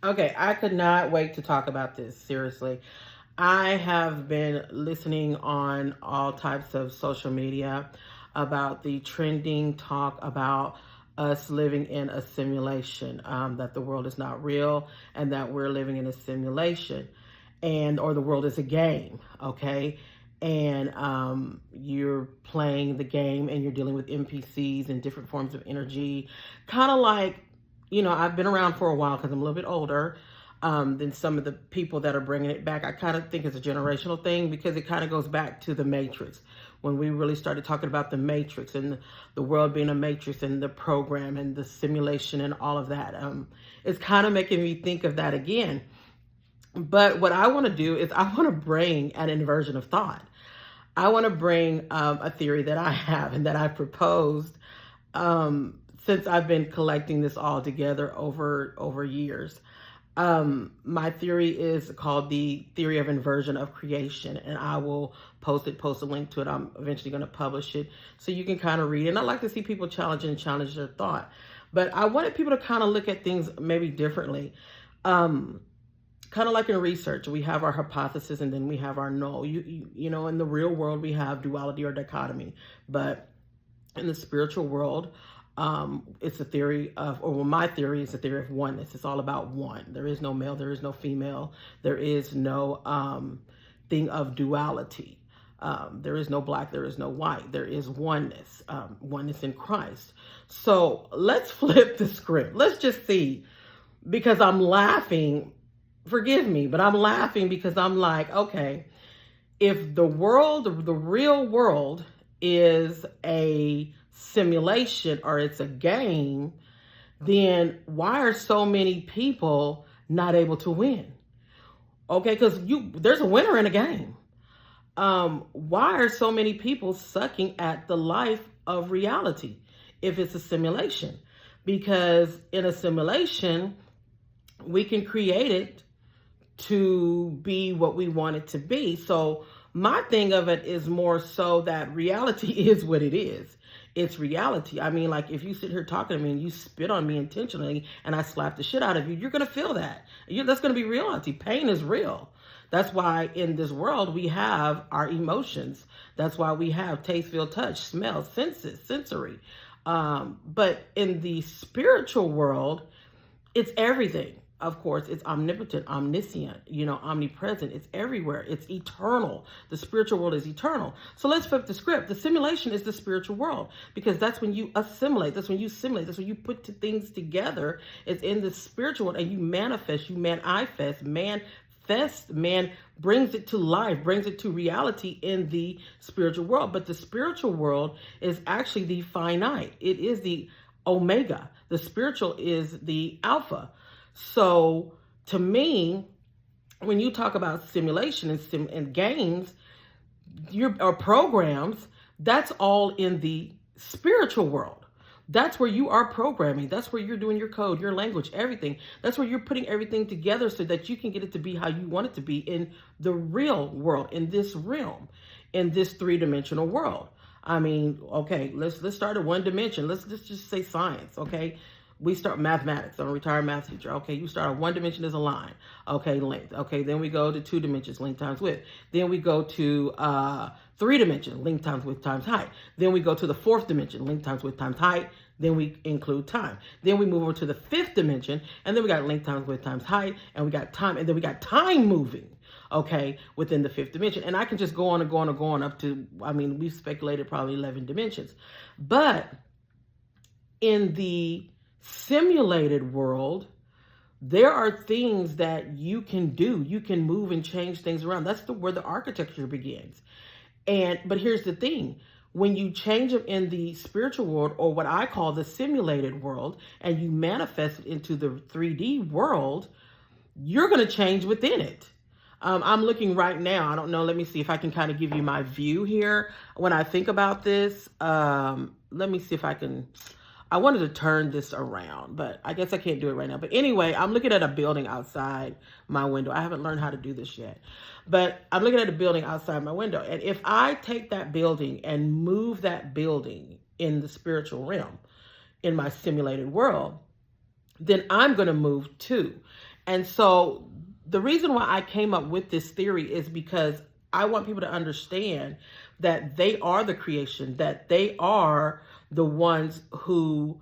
Okay, I could not wait to talk about this, seriously. I have been listening on all types of social media about the trending talk about us living in a simulation, that the world is not real and that we're living in a simulation, and or the world is a game, okay? And you're playing the game and you're dealing with NPCs and different forms of energy, kind of like, I've been around for a while because I'm a little bit older than some of the people that are bringing it back. I kind of think it's a generational thing because it kind of goes back to the Matrix, when we really started talking about the Matrix and the world being a Matrix and the program and the simulation and all of that. It's kind of making me think of that again. But what I want to do is I want to bring an inversion of thought. I want to bring a theory that I have and that I proposed since I've been collecting this all together over years. My theory is called the theory of inversion of creation, and I will post a link to it. I'm eventually going to publish it so you can kind of read it. And I like to see people challenge their thought, but I wanted people to kind of look at things maybe differently. Kind of like in research, we have our hypothesis and then we have our null. In the real world, we have duality or dichotomy, but in the spiritual world, it's a theory of, or well, my theory is a theory of oneness. It's all about one. There is no male, there is no female, there is no thing of duality. There is no black, there is no white. There is oneness, oneness in Christ. So let's flip the script. Let's just see, because I'm laughing. Forgive me, but I'm laughing because I'm like, okay, if the real world is a simulation or it's a game, then why are so many people not able to win? Okay, because there's a winner in a game. Why are so many people sucking at the life of reality if it's a simulation? Because in a simulation, we can create it to be what we want it to be. So my thing of it is more so that reality is what it is. It's reality. I mean, like if you sit here talking to me and you spit on me intentionally and I slap the shit out of you, you're going to feel that. That's going to be reality. Pain is real. That's why in this world we have our emotions. That's why we have taste, feel, touch, smell, senses, sensory. But in the spiritual world, it's everything. Of course, it's omnipotent, omniscient, omnipresent. It's everywhere. It's eternal. The spiritual world is eternal. So let's flip the script. The simulation is the spiritual world because that's when you assimilate. That's when you simulate. That's when you put things together. It's in the spiritual world and you manifest, man brings it to life, brings it to reality in the spiritual world. But the spiritual world is actually the finite. It is the omega. The spiritual is the alpha. So to me, when you talk about simulation and games, or programs, that's all in the spiritual world. That's where you are programming. That's where you're doing your code, your language, everything. That's where you're putting everything together so that you can get it to be how you want it to be in the real world, in this realm, in this three-dimensional world. I mean, okay, let's start at one dimension. Let's just say science, okay? We start mathematics. I'm a retired math teacher. Okay, you start on one dimension as a line. Okay, length. Okay, then we go to 2 dimensions, length times width. Then we go to 3 dimension, length times width times height. Then we go to the 4th dimension, length times width times height. Then we include time. Then we move over to the 5th dimension, and then we got length times width times height, and we got time, and then we got time moving, okay, within the 5th dimension. And I can just go on and go on and go on up to, I mean, we've speculated probably 11 dimensions. But in the simulated world, there are things that you can do. You can move and change things around. That's where the architecture begins. But here's the thing. When you change them in the spiritual world, or what I call the simulated world, and you manifest it into the 3D world, you're going to change within it. I'm looking right now. I don't know. Let me see if I can kind of give you my view here. When I think about this, let me see if I can. I wanted to turn this around, but I guess I can't do it right now. But anyway, I'm looking at a building outside my window. I haven't learned how to do this yet, but I'm looking at a building outside my window. And if I take that building and move that building in the spiritual realm, in my simulated world, then I'm going to move too. And so the reason why I came up with this theory is because I want people to understand that they are the creation, that they are the ones who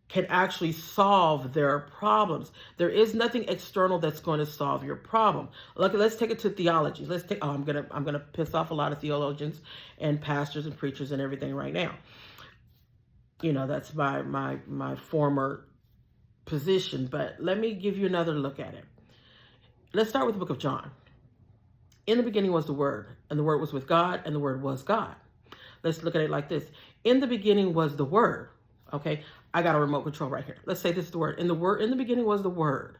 can actually solve their problems. There is nothing external that's going to solve your problem. Look, let's take it to theology. Let's take. Oh, I'm gonna piss off a lot of theologians and pastors and preachers and everything right now. You know, that's my former position. But let me give you another look at it. Let's start with the book of John. In the beginning was the Word, and the Word was with God, and the Word was God. Let's look at it like this. In the beginning was the Word. Okay, I got a remote control right here. Let's say this is the Word. In the beginning was the Word,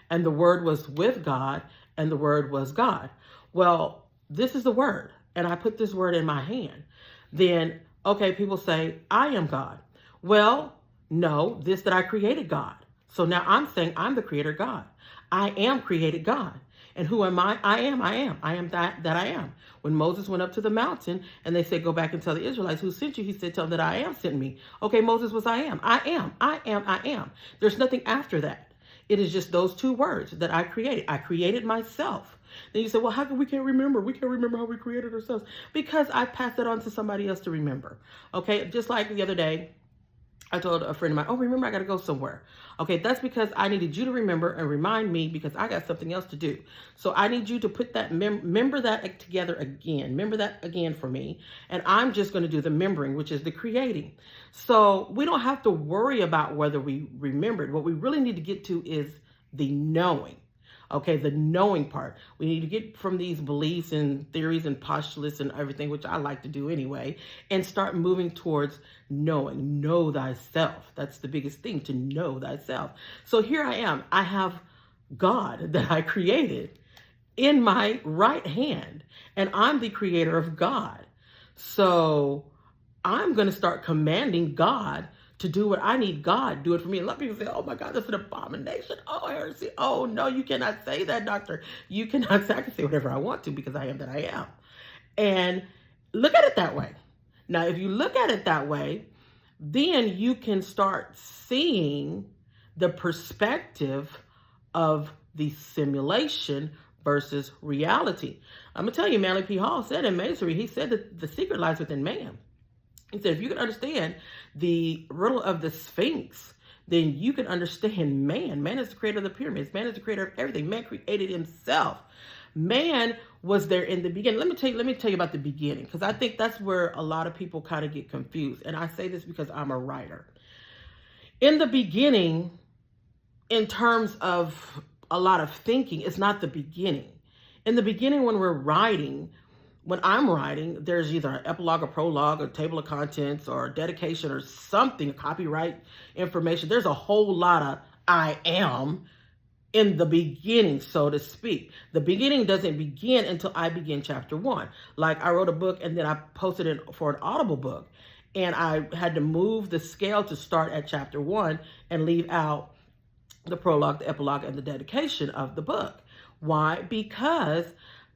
and the Word was with God, and the Word was God. Well, this is the Word, and I put this Word in my hand. Then, okay, people say, I am God. Well, no, this that I created God. So now I'm saying I'm the creator God. I am created God. And who am I? I am that I am. When Moses went up to the mountain and they said, go back and tell the Israelites who sent you, he said, tell them that I am sent me. Okay, Moses was I am. I am. There's nothing after that. It is just those two words that I created. I created myself. Then you say, well, how come we can't remember? We can't remember how we created ourselves. Because I passed it on to somebody else to remember. Okay, just like the other day, I told a friend of mine, oh, remember, I got to go somewhere. Okay, that's because I needed you to remember and remind me because I got something else to do. So I need you to put that, remember that together again. Remember that again for me. And I'm just going to do the remembering, which is the creating. So we don't have to worry about whether we remembered. What we really need to get to is the knowing. Okay, the knowing part. We need to get from these beliefs and theories and postulates and everything, which I like to do anyway, and start moving towards knowing. Know thyself. That's the biggest thing, to know thyself. So here I am. I have God that I created in my right hand, and I'm the creator of God. So I'm going to start commanding God to do what I need God do it for me. And a lot of people say, oh my God, that's an abomination. Oh, heresy. Oh no, you cannot say that, doctor. You cannot say, I can say whatever I want to because I am that I am. And look at it that way. Now, if you look at it that way, then you can start seeing the perspective of the simulation versus reality. I'm going to tell you, Manly P. Hall said in Masonry, he said that the secret lies within man. He said, if you can understand the riddle of the Sphinx, then you can understand man. Man is the creator of the pyramids. Man is the creator of everything. Man created himself. Man was there in the beginning. Let me tell you about the beginning, because I think that's where a lot of people kind of get confused. And I say this because I'm a writer. In the beginning, in terms of a lot of thinking, it's not the beginning. In the beginning, when I'm writing, there's either an epilogue, a prologue, a table of contents, or a dedication, or something, copyright information. There's a whole lot of I am in the beginning, so to speak. The beginning doesn't begin until I begin chapter 1. Like I wrote a book and then I posted it for an Audible book. And I had to move the scale to start at chapter 1 and leave out the prologue, the epilogue, and the dedication of the book. Why? Because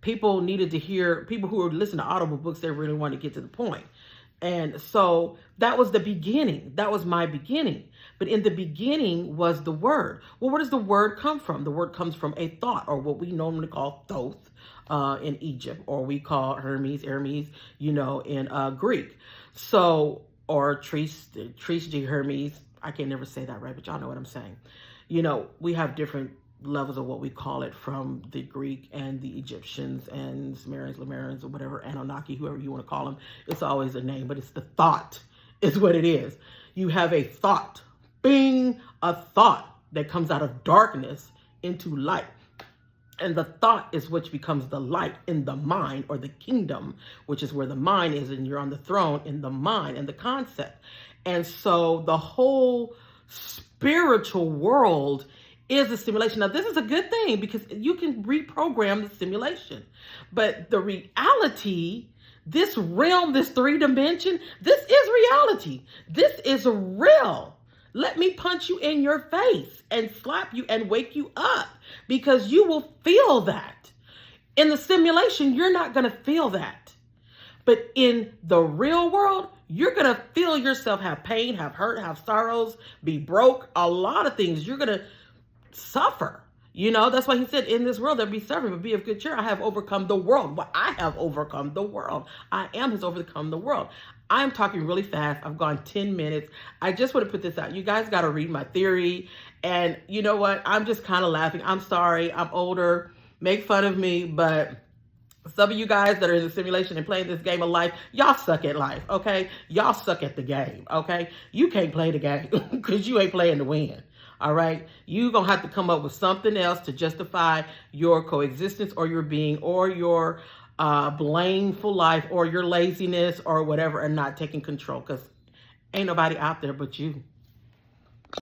people needed to hear, people who were listening to Audible books, they really wanted to get to the point. And so that was the beginning. That was my beginning. But in the beginning was the word. Well, where does the word come from? The word comes from a thought, or what we normally call Thoth in Egypt, or we call Hermes, in Greek. So, or Trisdi Hermes. I can never say that right, but y'all know what I'm saying. We have different levels of what we call it from the Greek and the Egyptians and Sumerians, Lemurians, or whatever, Anunnaki, whoever you want to call them. It's always a name, but it's the thought is what it is. You have a thought, a thought that comes out of darkness into light. And the thought is which becomes the light in the mind, or the kingdom, which is where the mind is, and you're on the throne in the mind and the concept. And so the whole spiritual world is a simulation. Now, this is a good thing because you can reprogram the simulation. But the reality, this realm, this 3D, this is reality. This is real. Let me punch you in your face and slap you and wake you up, because you will feel that. In the simulation, you're not going to feel that. But in the real world, you're going to feel yourself have pain, have hurt, have sorrows, be broke, a lot of things. You're going to suffer. You know, that's why he said, in this world there'll be suffering, but be of good cheer. I have overcome the world. Well, I have overcome the world. I am has overcome the world. I'm talking really fast. I've gone 10 minutes. I just want to put this out. You guys got to read my theory. And you know what? I'm just kind of laughing. I'm sorry. I'm older. Make fun of me. But some of you guys that are in the simulation and playing this game of life, y'all suck at life, okay? Y'all suck at the game, okay? You can't play the game because you ain't playing to win. All right, you're gonna have to come up with something else to justify your coexistence or your being or your blameful life or your laziness or whatever, and not taking control, because ain't nobody out there but you.